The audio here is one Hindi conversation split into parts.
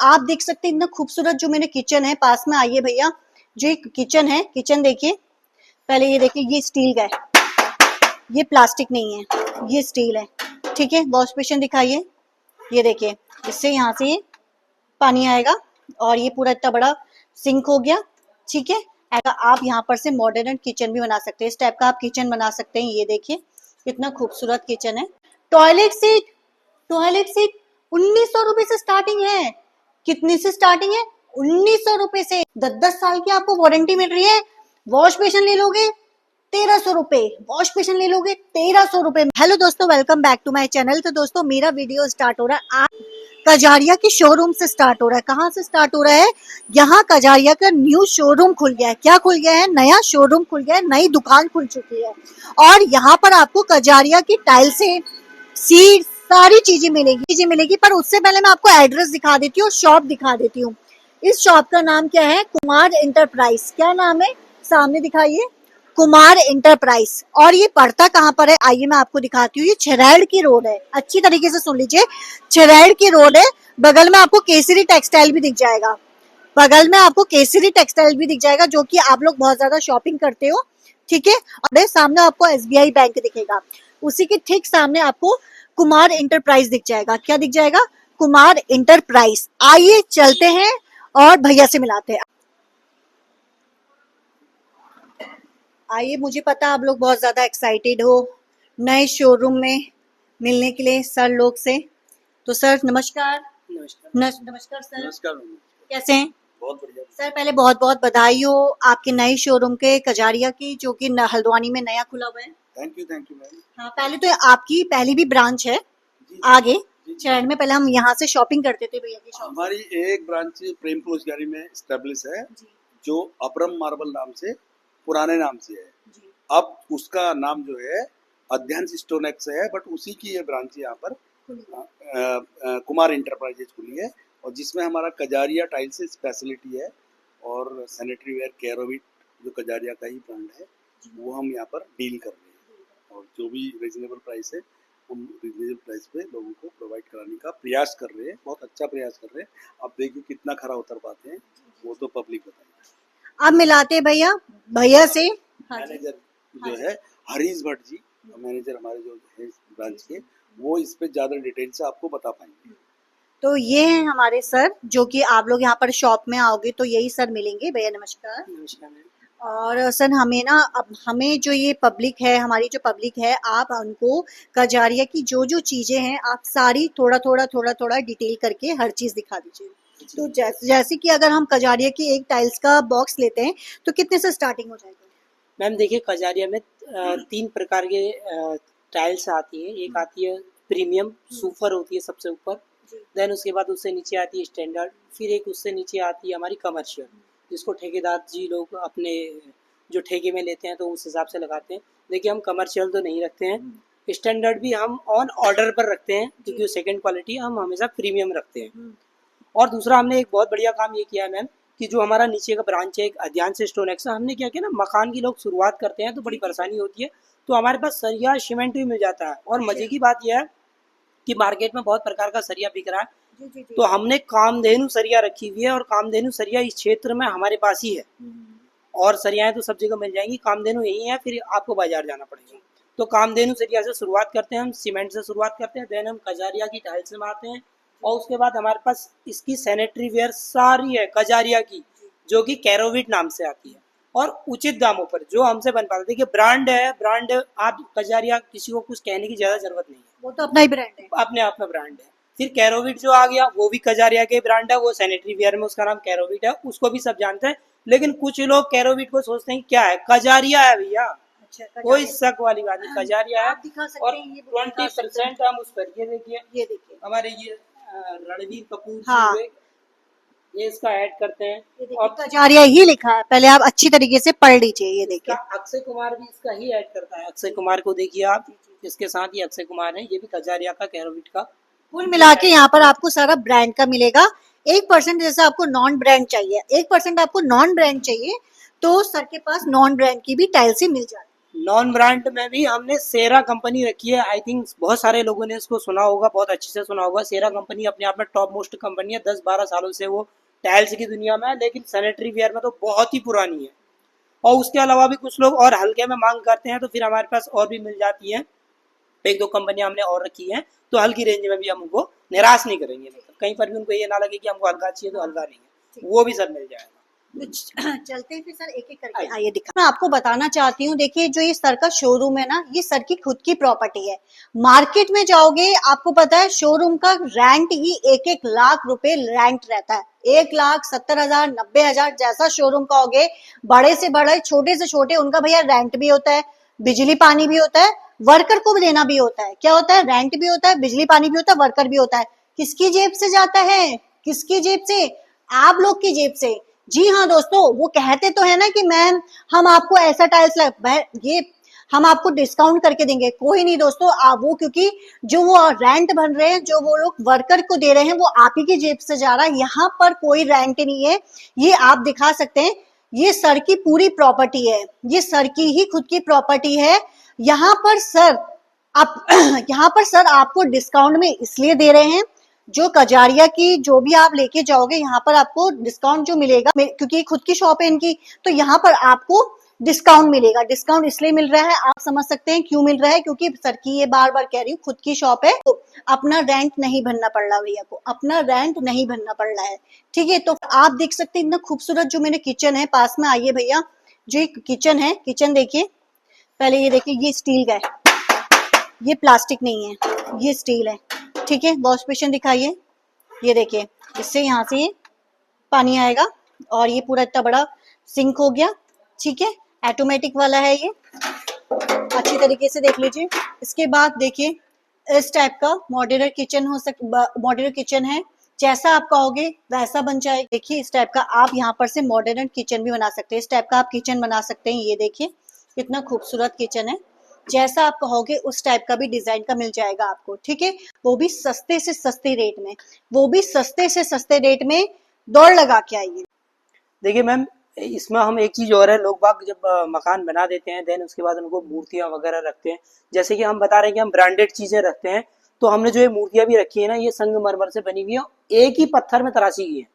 आप देख सकते हैं इतना खूबसूरत जो मेरे किचन है। पास में आइए भैया, जो एक किचन है, किचन देखिए। पहले ये देखिए, ये स्टील का है, ये प्लास्टिक नहीं है, ये स्टील है, ठीक है। वॉश बेसिन दिखाइए, ये देखिए, इससे यहाँ से ये पानी आएगा और ये पूरा इतना बड़ा सिंक हो गया, ठीक है। आप यहाँ पर से मॉडर्न किचन भी बना सकते हैं, इस टाइप का आप किचन बना सकते हैं। ये देखिए कितना खूबसूरत किचन है। टॉयलेट सीट, टॉयलेट सीट 1900 रुपए से स्टार्टिंग है। कितने से स्टार्टिंग है? 1900 रुपए से। 10-10 साल की आपको वारंटी मिल रही है। वॉश बेसिन ले लोगे 1300 रुपए, वॉश बेसिन ले लोगे 1300 रुपए। हेलो दोस्तों, welcome back to my channel. तो दोस्तों मेरा वीडियो स्टार्ट हो रहा है आज कजारिया के शोरूम से स्टार्ट हो रहा है। कहाँ से स्टार्ट हो रहा है? यहाँ कजारिया का न्यू शोरूम खुल गया है। क्या खुल गया है? नया शोरूम खुल गया है, नई दुकान खुल चुकी है। और यहाँ पर आपको कजारिया की टाइल से सीट सारी चीजें मिलेगी। पर उससे पहले मैं आपको एड्रेस दिखा देती हूँ, शॉप दिखा देती हूँ। इस शॉप का नाम क्या है? कुमार इंटरप्राइज। क्या नाम है? सामने दिखाइए, कुमार इंटरप्राइज। और ये पड़ता कहाँ पर है? आइए मैं आपको दिखाती हूँ। ये छिरैड़ की रोड है, अच्छी तरीके से सुन लीजिए, छिरैड़ की रोड है। बगल में आपको केसरी टेक्सटाइल भी दिख जाएगा, बगल में आपको केसरी टेक्सटाइल भी दिख जाएगा, जो कि आप लोग बहुत ज्यादा शॉपिंग करते हो, ठीक है। और सामने आपको एसबीआई बैंक दिखेगा, उसी के ठीक सामने आपको कुमार इंटरप्राइज दिख जाएगा। क्या दिख जाएगा? कुमार इंटरप्राइज। आइए चलते हैं और भैया से मिलाते हैं। आइए, मुझे पता आप लोग बहुत ज्यादा एक्साइटेड हो नए शोरूम में मिलने के लिए सर लोग से। तो सर नमस्कार। नमस्कार सर। नमस्कार। कैसे हैं? बहुत बढ़िया सर, पहले बहुत बहुत बधाई हो आपके नए शोरूम के कजारिया की, जो कि हल्द्वानी में नया खुला हुआ है। Thank you ma'am. हाँ, पहले तो आपकी पहली भी ब्रांच है आगे शहर में। पहले हम यहाँ से शॉपिंग करते थे भैया की शॉप। हमारी एक ब्रांच प्रेम क्लोजगारी में स्टेब्लिश है, जो अब्रम मार्बल नाम से, पुराने नाम से है। अब उसका नाम जो है अध्यंश स्टोनेक्स है, बट उसी की ये ब्रांच यहाँ पर कुमार इंटरप्राइजेज खुली है, और जिसमें हमारा कजारिया टाइल से स्पेशलिटी है, और सैनिटरी वेयर केरोविट जो कजारिया का ही ब्रांड है, वो हम यहाँ पर डील कर रहे हैं। और जो भी रीजनेबल प्राइस है, हम रीजनेबल प्राइस पे लोगों को प्रोवाइड कराने का प्रयास कर रहे हैं, बहुत अच्छा प्रयास कर रहे हैं। अब देखिए कितना खरा उतर पाते हैं, वो तो पब्लिक बताएगी। अब मिलाते हैं भैया से। मैनेजर जो है हरीश भट्ट जी, मैनेजर हमारे जो है ब्रांच के, वो इस पे ज्यादा डिटेल से आपको बता पाएंगे। तो ये हैं हमारे सर, जो कि आप लोग यहाँ पर शॉप में आओगे तो यही सर मिलेंगे। भैया नमस्कार। नमस्कार। और सर हमें ना, अब हमें जो ये पब्लिक है, हमारी जो पब्लिक है, आप उनको कजारिया की जो जो चीजें हैं आप सारी थोड़ा थोड़ा डिटेल करके हर चीज दिखा दीजिए। तो जैसे कि अगर हम कजारिया की एक टाइल्स का बॉक्स लेते हैं तो कितने से स्टार्टिंग हो जाएगा? मैम देखिए, कजारिया में 3 प्रकार के टाइल्स आती है। एक आती है प्रीमियम, सुपर होती है सबसे ऊपर, देन उसके बाद उससे नीचे आती है स्टैंडर्ड, फिर एक उससे नीचे आती है हमारी कमर्शियल, जिसको ठेकेदार जी लोग अपने जो ठेके में लेते हैं तो उस हिसाब से लगाते हैं। देखिए, हम कमर्शियल तो नहीं रखते हैं, स्टैंडर्ड भी हम ऑन ऑर्डर पर रखते हैं, क्योंकि सेकंड क्वालिटी हम हमेशा प्रीमियम रखते हैं। और दूसरा, हमने एक बहुत बढ़िया काम ये किया है मैम, कि जो हमारा नीचे का ब्रांच है एक अध्यंश स्टोनेक्स, हमने क्या किया ना, मकान की लोग शुरुआत करते हैं तो बड़ी परेशानी होती है, तो हमारे पास सरिया सीमेंट भी मिल जाता है। और मजे की बात यह है कि मार्केट में बहुत प्रकार का सरिया बिक रहा है, तो हमने कामधेनु सरिया रखी हुई है, और कामधेनु सरिया इस क्षेत्र में हमारे पास ही है। और सरियाएं तो सब जगह मिल जाएंगी, कामधेनु यही है, फिर आपको बाजार जाना पड़ेगा। तो कामधेनु सरिया से शुरुआत करते हैं, हम सीमेंट से शुरुआत करते हैं, देन हम कजारिया की टाइल्स से मारते हैं, और उसके बाद हमारे पास इसकी सैनिटरी वेयर सारी है कजारिया की, जो कि कैरोविट नाम से आती है, और उचित दामों पर जो हमसे बन पाता है। देखिए, ब्रांड है, ब्रांड आप कजारिया, किसी को कुछ कहने की ज्यादा जरूरत नहीं है, वो तो अपना ही ब्रांड है, अपने आप में ब्रांड है। फिर कैरोविट जो आ गया, वो भी कजारिया के ब्रांड है, वो सैनिटरी वेयर में उसका नाम कैरोविट है, उसको भी सब जानते हैं। लेकिन कुछ लोग कैरोविट को सोचते हैं क्या है, कजारिया है भैया। अच्छा, कोई शक वाली बात नहीं, कजारिया है। और 20% हम उस पर, ये देखिए हमारे ये रणवीर कपूर, हाँ, ये इसका ऐड करते हैं, और कजारिया ही लिखा है। पहले आप अच्छी तरीके से पढ़ लीजिए। ये देखिए, अक्षय कुमार भी इसका ही ऐड करता है। अक्षय कुमार को देखिए आप, इसके साथ ही अक्षय कुमार है, ये भी कजारिया का कैरोविट का। कुल मिला के यहाँ पर आपको सारा ब्रांड का मिलेगा। 1% जैसे आपको नॉन ब्रांड चाहिए, 1% आपको नॉन ब्रांड चाहिए, तो सर के पास नॉन ब्रांड की भी टाइल्स ही मिल जाती है। नॉन ब्रांड में भी हमने सेरा कंपनी रखी है। आई थिंक बहुत सारे लोगों ने इसको सुना होगा, बहुत अच्छे से सुना होगा। सेरा कंपनी अपने आप में टॉप मोस्ट कंपनी है। 10-12 सालों से वो टाइल्स की दुनिया में है, लेकिन सैनिटरी वेयर में तो बहुत ही पुरानी है। और उसके अलावा भी कुछ लोग और हल्के में मांग करते हैं तो फिर हमारे पास और भी मिल जाती है। 1-2 कंपनियां हमने और रखी हैं, तो हल्की रेंज में भी हम उनको निराश नहीं करेंगे। मतलब कहीं पर भी उनको ये ना लगे कि हमको हल्का चाहिए तो हल्का नहीं है, वो भी सब मिल जाएगा। चलते हैं फिर सर एक एक करके, आइए दिखा। मैं आपको बताना चाहती हूँ, देखिए जो ये सर का शोरूम है ना, ये सर की खुद की प्रॉपर्टी है। मार्केट में जाओगे आपको पता है शोरूम का रेंट ही 1-1 लाख रुपए रेंट रहता है। 1,70,000 90,000 जैसा शोरूम का होगे, बड़े से बड़े छोटे से छोटे उनका भैया रेंट भी होता है, बिजली पानी भी होता है, वर्कर को भी देना भी होता है। क्या होता है? रेंट भी होता है, बिजली पानी भी होता है, वर्कर भी होता है। किसकी जेब से जाता है? किसकी जेब से? आप लोग की जेब से। जी हाँ दोस्तों, वो कहते तो है ना कि मैम हम आपको ऐसा टाइल्स ये हम आपको डिस्काउंट करके देंगे। कोई नहीं दोस्तों, आप वो क्योंकि जो वो रेंट भर रहे हैं, जो वो लोग वर्कर को दे रहे हैं, वो आप ही की जेब से जा रहा है। यहाँ पर कोई रेंट नहीं है, ये आप दिखा सकते हैं। ये सर की पूरी प्रॉपर्टी है, ये सर की ही खुद की प्रॉपर्टी है। यहाँ पर सर आप यहाँ पर सर आपको डिस्काउंट में इसलिए दे रहे हैं, जो कजारिया की जो भी आप लेके जाओगे यहाँ पर आपको डिस्काउंट जो मिलेगा, क्योंकि खुद की शॉप है इनकी, तो यहाँ पर आपको डिस्काउंट मिलेगा। डिस्काउंट इसलिए मिल रहा है, आप समझ सकते हैं क्यों मिल रहा है, क्योंकि सर की ये बार बार कह रही हूँ खुद की शॉप है, तो अपना रेंट नहीं भरना पड़ रहा भैया को, अपना रेंट नहीं भरना पड़ रहा है। ठीक है, तो आप देख सकते हैं इतना खूबसूरत जो मेरे किचन है। पास में आइए भैया, जो एक किचन है, किचन देखिए। पहले ये देखिए, ये स्टील का है, ये प्लास्टिक नहीं है, ये स्टील है। ठीक है, वॉश बेसिन दिखाइए। ये देखिए, इससे यहाँ से ये पानी आएगा और ये पूरा इतना बड़ा सिंक हो गया। ठीक है, ऑटोमेटिक वाला है ये, अच्छी तरीके से देख लीजिए। इसके बाद देखिए, इस टाइप का मॉड्यूलर किचन मॉड्यूलर किचन है। जैसा आप कहोगे वैसा बन जाएगा। देखिए, इस टाइप का आप यहाँ पर से मॉडर्न किचन भी बना सकते हैं। इस टाइप का आप किचन बना सकते हैं। ये देखिए कितना खूबसूरत किचन है। जैसा आप कहोगे उस टाइप का भी डिजाइन का मिल जाएगा आपको। ठीक है, वो भी सस्ते से सस्ते रेट में, वो भी सस्ते से सस्ते रेट में। दौड़ लगा के आइए। देखिए मैम, इसमें हम एक चीज और है, लोग बाग जब मकान बना देते हैं, देन उसके बाद उनको मूर्तियां वगैरह रखते हैं। जैसे कि हम बता रहे हैं कि हम ब्रांडेड चीजें रखते हैं, तो हमने जो ये मूर्तियां भी रखी है ना, ये संगमरमर से बनी हुई है, एक ही पत्थर में तराशी की है।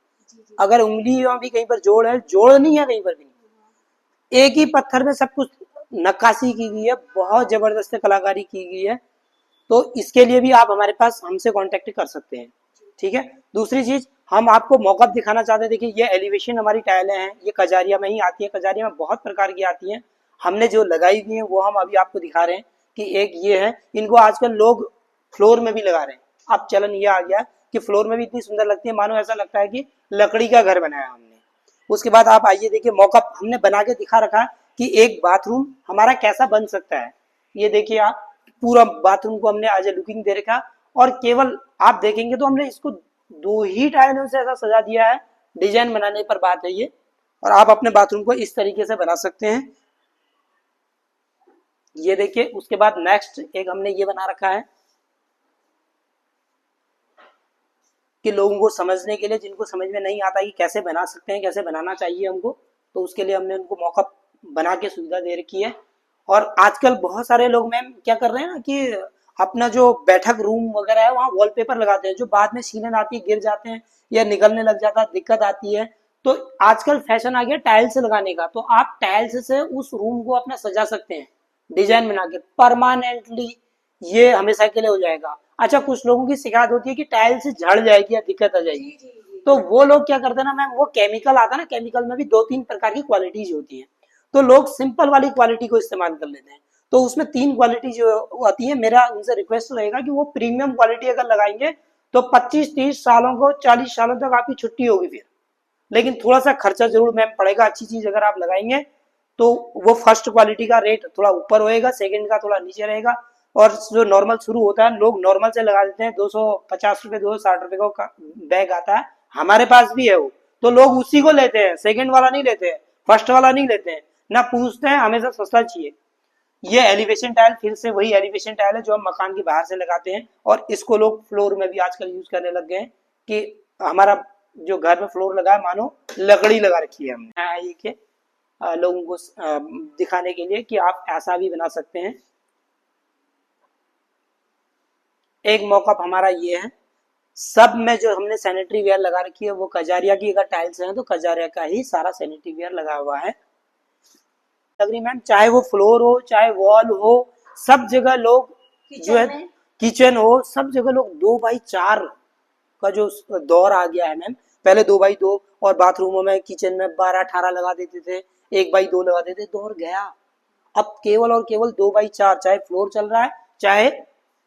अगर उंगलियों भी कहीं पर जोड़ है, जोड़ नहीं है कहीं पर भी नहीं, एक ही पत्थर में सब कुछ नक्काशी की गई है, बहुत जबरदस्त कलाकारी की गई है। तो इसके लिए भी आप हमारे पास हमसे कांटेक्ट कर सकते हैं। ठीक है, दूसरी चीज हम आपको मॉकअप दिखाना चाहते हैं। देखिए, ये एलिवेशन हमारी टाइलें हैं, ये कजारिया में ही आती है। कजारिया में बहुत प्रकार की आती हैं, हमने जो लगाई हुई है वो हम अभी आपको दिखा रहे हैं कि एक ये है। इनको आजकल लोग फ्लोर में भी लगा रहे हैं। अब चलन ये आ गया कि फ्लोर में भी इतनी सुंदर लगती है, मानो ऐसा लगता है कि लकड़ी का घर बनाया हमने। उसके बाद आप आइए, देखिए मॉकअप हमने बना के दिखा रखा है कि एक बाथरूम हमारा कैसा बन सकता है। ये देखिए, आप पूरा बाथरूम को हमने आज लुकिंग दे रखा, और केवल आप देखेंगे तो हमने इसको 2 ही टाइलों से ऐसा सजा दिया है। डिजाइन बनाने पर बात है ये, और आप अपने बाथरूम को इस तरीके से बना सकते हैं। ये देखिए, उसके बाद नेक्स्ट एक हमने ये बना रखा है कि लोगों को समझने के लिए, जिनको समझ में नहीं आता कि कैसे बना सकते हैं, कैसे बनाना चाहिए हमको, तो उसके लिए हमने उनको मौका बना के सुविधा दे रखी है। और आजकल बहुत सारे लोग मैम क्या कर रहे हैं ना कि अपना जो बैठक रूम वगैरह है वहाँ वॉलपेपर लगाते हैं, जो बाद में सीलन आती है, गिर जाते हैं या निकलने लग जाता है, दिक्कत आती है। तो आजकल फैशन आ गया टाइल्स लगाने का, तो आप टाइल्स से उस रूम को अपना सजा सकते हैं, डिजाइन बना के परमानेंटली, ये हमेशा के लिए हो जाएगा। अच्छा, कुछ लोगों की शिकायत होती है कि टाइल्स झड़ जाएगी या दिक्कत आ जाएगी, तो वो लोग क्या करते हैं ना मैम, वो केमिकल आता है ना, केमिकल में भी 2-3 प्रकार की क्वालिटीज होती है, तो लोग सिंपल वाली क्वालिटी को इस्तेमाल कर लेते हैं। तो उसमें 3 क्वालिटी जो आती है, मेरा उनसे रिक्वेस्ट रहेगा कि वो प्रीमियम क्वालिटी अगर लगाएंगे तो 25-30 सालों को 40 सालों तक आपकी छुट्टी होगी फिर। लेकिन थोड़ा सा खर्चा जरूर मैम पड़ेगा। अच्छी चीज अगर आप लगाएंगे तो वो फर्स्ट क्वालिटी का रेट थोड़ा ऊपर होएगा, सेकंड का थोड़ा नीचे रहेगा, और जो नॉर्मल शुरू होता है, लोग नॉर्मल से लगा देते हैं। 250 रुपए 260 रुपए का बैग आता है, हमारे पास भी है वो, तो लोग उसी को लेते हैं, सेकंड वाला नहीं लेते हैं, फर्स्ट वाला नहीं लेते हैं, ना पूछते हैं, हमेशा सस्ता चाहिए। ये एलिवेशन टाइल फिर से वही एलिवेशन टाइल है जो हम मकान के बाहर से लगाते हैं, और इसको लोग फ्लोर में भी आजकल यूज करने लग गए हैं कि हमारा जो घर में फ्लोर लगा है मानो लकड़ी लगा रखी है हमने। लोगों को दिखाने के लिए कि आप ऐसा भी बना सकते हैं। एक मॉकअप हमारा ये है। सब में जो हमने सैनिटरी वेयर लगा रखी है वो कजारिया की, अगर टाइल्स हैं तो कजारिया का ही सारा सैनिटरी वेयर लगा हुआ है। मैम चाहे वो फ्लोर हो चाहे वॉल हो, सब जगह लोग जो है किचन हो, सब जगह लोग 2x4 का जो दौर आ गया है मैम। पहले 2x2 और बाथरूमों में किचन में 12-18 लगा देते थे, 1x2 लगा देते, दौर गया। अब केवल और केवल 2x4, चाहे फ्लोर चल रहा है चाहे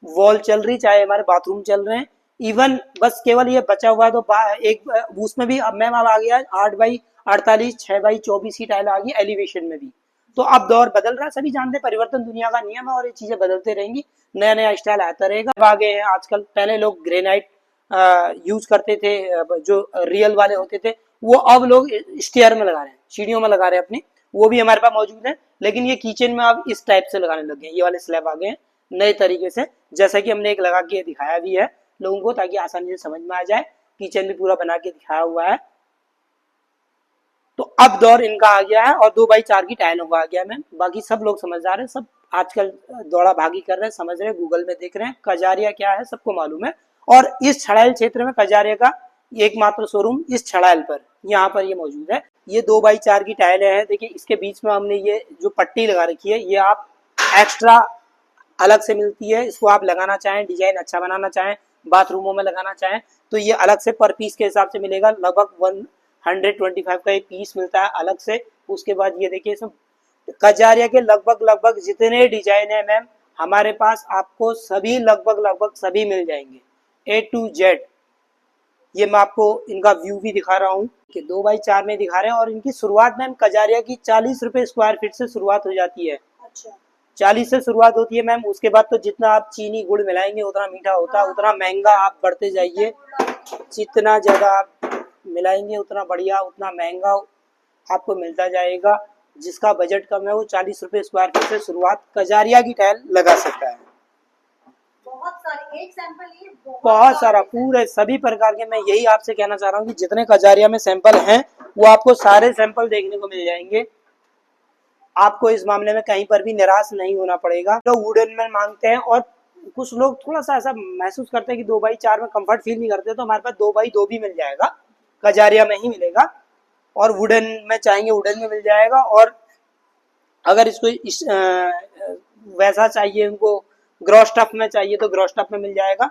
वॉल चल रही चाहे हमारे बाथरूम चल रहे हैं, इवन बस केवल ये बचा हुआ है तो एक उसमें भी अब मैम अब आ गया 8x48 6x24 की टाइल आ गई एलिवेशन में भी। तो अब दौर बदल रहा है, सभी जानते हैं परिवर्तन दुनिया का नियम है और ये चीजें बदलते रहेंगी, नया नया स्टाइल आता रहेगा। अब आगे हैं आजकल, पहले लोग ग्रेनाइट यूज करते थे, जो रियल वाले होते थे, वो अब लोग स्टेयर में लगा रहे हैं, सीढ़ियों में लगा रहे हैं अपनी, वो भी हमारे पास मौजूद है। लेकिन ये किचन में अब इस टाइप से लगाने लगे हैं, ये वाले स्लैब आ गए हैं नए तरीके से, जैसा कि हमने एक लगा के दिखाया भी है लोगों को ताकि आसानी से समझ में आ जाए। किचन भी पूरा बना के दिखाया हुआ है। तो अब दौर इनका आ गया है और 2x4 की टाइलों का आ गया मैम। बाकी सब लोग समझदार है, सब आजकल दौड़ा भागी कर रहे हैं, समझ रहे हैं, गूगल में देख रहे हैं कजारिया क्या है, सबको मालूम है। और इस छड़ाइल क्षेत्र में कजारिया का एकमात्र शोरूम इस छड़ाइल पर यहाँ पर ये मौजूद है। ये 2x4 की टाइलें हैं। देखिए इसके बीच में हमने ये जो पट्टी लगा रखी है, ये आप एक्स्ट्रा अलग से मिलती है। इसको आप लगाना चाहें, डिजाइन अच्छा बनाना चाहें, बाथरूमों में लगाना चाहें तो ये अलग से पर पीस के हिसाब से मिलेगा। लगभग 125 का एक पीस मिलता है अलग से। उसके बाद ये देखिए इसमें कजारिया के लगभग जितने डिजाइन है मैम हमारे पास, आपको सभी लगभग सभी मिल जाएंगे A to Z। ये मैं आपको इनका व्यू भी दिखा रहा हूँ कि 2x4 में दिखा रहे हैं। और इनकी शुरुआत मैम कजारिया की 40 रुपए स्क्वायर फीट से शुरुआत हो जाती है। अच्छा 40 से शुरुआत होती है मैम। उसके बाद तो जितना आप चीनी गुड़ मिलाएंगे उतना मीठा होता है, उतना महंगा आप बढ़ते जाइए। जितना ज्यादा आप मिलाएंगे उतना बढ़िया, उतना महंगा आपको मिलता जाएगा। जिसका बजट कम है वो 40 रुपए स्क्वायर फीट से शुरुआत कजारिया की टाइल लगा सकता है। बहुत सारे, एक सैंपल ये बहुत सारा, पूरे सभी प्रकार के। मैं यही आपसे कहना चाह रहा हूँ कि जितने कजारिया में सैंपल हैं वो आपको सारे सैंपल देखने को मिल जाएंगे। आपको इस मामले में कहीं पर भी निराश नहीं होना पड़ेगा। लोग वुडन में मांगते हैं और कुछ लोग थोड़ा सा ऐसा महसूस करते हैं कि 2x4 में कंफर्ट फील नहीं करते, तो हमारे पास 2x2 भी मिल जाएगा, कजारिया में ही मिलेगा। और वुडन में चाहेंगे वुडन में मिल जाएगा। और अगर इसको वैसा चाहिए, उनको ग्रॉस टफ में चाहिए तो ग्रॉस टफ में मिल जाएगा।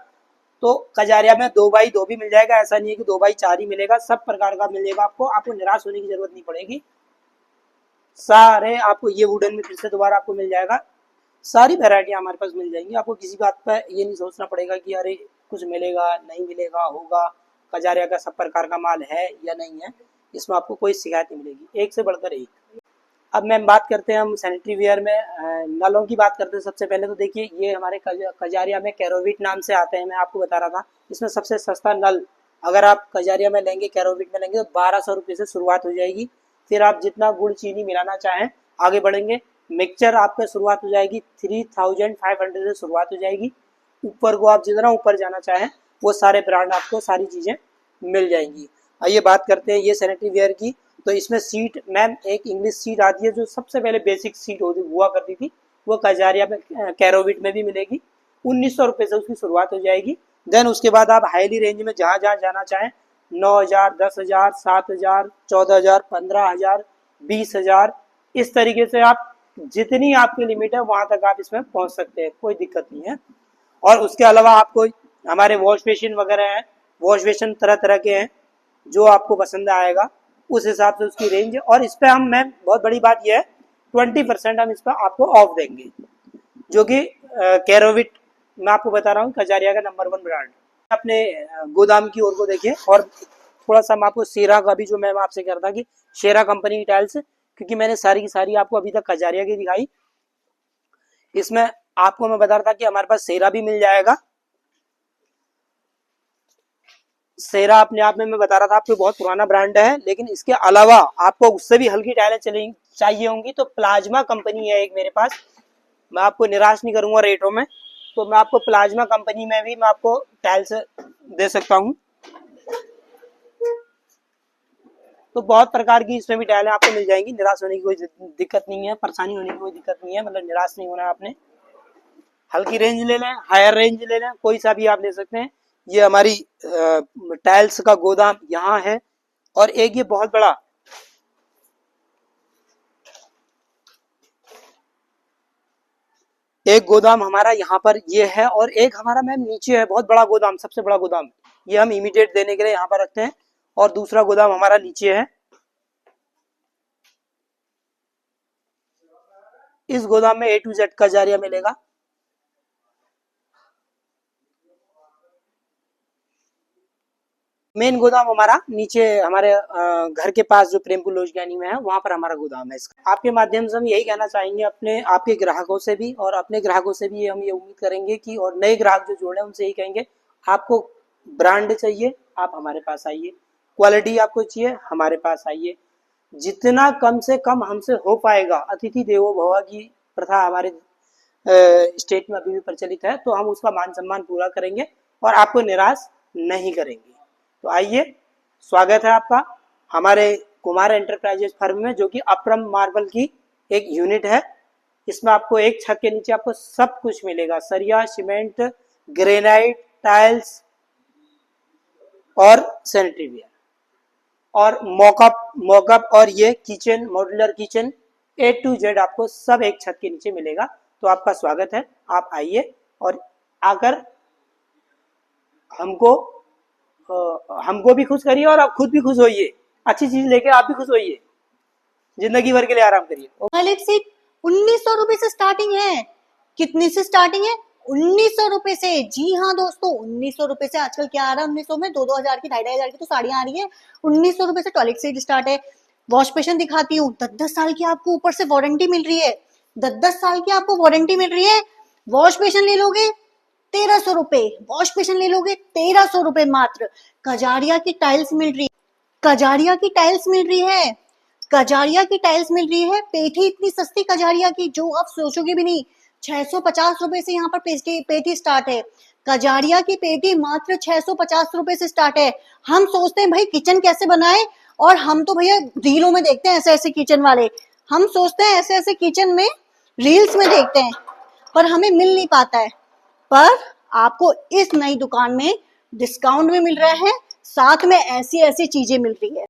तो कजारिया में 2x2 भी मिल जाएगा, ऐसा नहीं है कि 2x4 ही मिलेगा, सब प्रकार का मिलेगा आपको। आपको निराश होने की जरूरत नहीं पड़ेगी। सारे आपको ये वुडन में फिर से दोबारा आपको मिल जाएगा, सारी वैरायटी हमारे पास मिल जाएंगी। आपको किसी बात पर ये नहीं सोचना पड़ेगा कि अरे कुछ मिलेगा नहीं मिलेगा, होगा। कजारिया का सब प्रकार का माल है या नहीं है, इसमें आपको कोई शिकायत नहीं मिलेगी, एक से बढ़कर एक। अब मैम बात करते हैं हम सैनिटरी वेयर में नलों की बात करते हैं। सबसे पहले तो देखिए ये हमारे कजारिया में कैरोविट नाम से आते हैं। मैं आपको बता रहा था इसमें सबसे सस्ता नल अगर आप कजारिया में लेंगे, कैरोविट में लेंगे तो 1200 रुपये से शुरुआत हो जाएगी। फिर आप जितना गुड़ चीनी मिलाना चाहें आगे बढ़ेंगे। मिक्सचर आपका शुरुआत हो जाएगी 3500 से शुरुआत हो जाएगी। ऊपर को आप जितना ऊपर जाना चाहें वो सारे ब्रांड आपको सारी चीज़ें मिल जाएंगी। आइए बात करते हैं ये सैनिटरी वेयर की। तो इसमें सीट मैम एक इंग्लिश सीट आती है जो सबसे पहले बेसिक सीट हुआ करती थी, वो कजारिया में कैरोविट में भी मिलेगी। 1900 रुपये से उसकी शुरुआत हो जाएगी। देन उसके बाद आप हाईली रेंज में जहाँ जहाँ जाना चाहें 9000, 10000, 7000, 14000, 15000, 20000, इस तरीके से आप जितनी आपकी लिमिट है वहां तक आप इसमें पहुंच सकते हैं, कोई दिक्कत नहीं है। और उसके अलावा आपको हमारे वॉश बेसिन वगैरह हैं, वॉश बेसिन तरह तरह के हैं, जो आपको पसंद आएगा उस हिसाब से उसकी रेंज है। और इस पर हम मैम बहुत बड़ी बात यह है 20% हम इस पर आपको ऑफ देंगे, जो कि कैरोविट मैं आपको बता रहा हूँ कजारिया का नंबर 1 ब्रांड। अपने गोदाम की ओर को देखिए। और थोड़ा सा मैं आपको शेरा का भी, जो मैं आपसे कह रहा था कि शेरा कंपनी की टाइल्स, क्योंकि मैंने सारी की सारी आपको अभी तक कजारिया की दिखाई, इसमें आपको मैं बता रहा था कि हमारे पास शेरा भी मिल जाएगा। शेरा अपने आप में मैं बता रहा था आपको बहुत पुराना ब्रांड है, लेकिन इसके अलावा आपको उससे भी हल्की टाइलें चाहिए होंगी तो प्लाज्मा कंपनी है एक मेरे पास। मैं आपको निराश नहीं करूंगा रेटों में, तो मैं आपको प्लाज्मा कंपनी में भी मैं आपको टाइल्स दे सकता हूं। तो बहुत प्रकार की इसमें भी टाइलें आपको मिल जाएंगी, निराश होने की कोई दिक्कत नहीं है, परेशानी होने की कोई दिक्कत नहीं है, मतलब निराश नहीं होना है आपने। हल्की रेंज ले लें, हायर रेंज ले लें, कोई सा भी आप ले सकते हैं। ये हमारी टाइल्स का गोदाम यहाँ है, और एक ये बहुत बड़ा एक गोदाम हमारा यहाँ पर ये है, और एक हमारा मैम नीचे है बहुत बड़ा गोदाम, सबसे बड़ा गोदाम, ये हम इमीडिएट देने के लिए यहाँ पर रखते हैं, और दूसरा गोदाम हमारा नीचे है। इस गोदाम में A to Z का जारिया मिलेगा। मेन गोदाम हमारा नीचे हमारे घर के पास जो प्रेमपुर लोजगानी में है, वहां पर हमारा गोदाम है इसका। आपके माध्यम से हम यही कहना चाहेंगे अपने आपके ग्राहकों से भी, और अपने ग्राहकों से भी हम ये उम्मीद करेंगे कि, और नए ग्राहक जो जोड़े उनसे यही कहेंगे, आपको ब्रांड चाहिए आप हमारे पास आइए, क्वालिटी आपको चाहिए हमारे पास आइए। जितना कम से कम हमसे हो पाएगा, अतिथि देवो भव की प्रथा हमारे स्टेट में अभी भी प्रचलित है, तो हम उसका मान सम्मान पूरा करेंगे और आपको निराश नहीं करेंगे। तो आइए, स्वागत है आपका हमारे कुमार एंटरप्राइजेस फर्म में, जो कि अपरम मार्बल की एक यूनिट है। इसमें आपको एक छत के नीचे आपको सब कुछ मिलेगा, सरिया, सीमेंट, ग्रेनाइट, टाइल्स और सैनिटरी वेयर और मॉकअप और ये kitchen, modular kitchen A to Z आपको सब एक छत के नीचे मिलेगा। तो आपका स्वागत है, आप आइए और आकर हमको भी खुश करिए और आप खुद भी खुश होइए, अच्छी चीज लेके आप भी खुश होइए, जिंदगी भर के लिए आराम करिए। टॉयलेट सीट 1900 रुपए से स्टार्टिंग है। कितने से स्टार्टिंग है? 1900 रुपए से। जी हाँ दोस्तों, 1900 रुपए से। आजकल क्या आ रहा है 1900 में? 2-2000 की, 2,500 की तो साड़ियां आ रही है। 1900 रुपए से टॉयलेट सीट स्टार्ट है। वॉश बेसिन दिखाती हूँ, 10-10 साल की आपको ऊपर से वारंटी मिल रही है। 10-10 साल की आपको वारंटी मिल रही है। वॉश बेसिन ले लोगे 1300 रुपए, वॉश बेसिन ले लोगे 1300 रुपए मात्र। कजारिया की टाइल्स मिल रही, कजारिया की टाइल्स मिल रही है, कजारिया की टाइल्स मिल रही है। पेठी इतनी सस्ती कजारिया की, जो आप सोचोगे भी नहीं। 650 रुपए से यहाँ पर पेठी स्टार्ट है। कजारिया की पेठी मात्र 650 रुपए से स्टार्ट है। हम सोचते हैं भाई किचन कैसे बनाए, और हम तो भैया रीलों में देखते हैं ऐसे ऐसे किचन वाले, हम सोचते हैं ऐसे ऐसे किचन में रील्स में देखते हैं, पर हमें मिल नहीं पाता है। पर आपको इस नई दुकान में डिस्काउंट भी मिल रहा है, साथ में ऐसी ऐसी चीजें मिल रही है।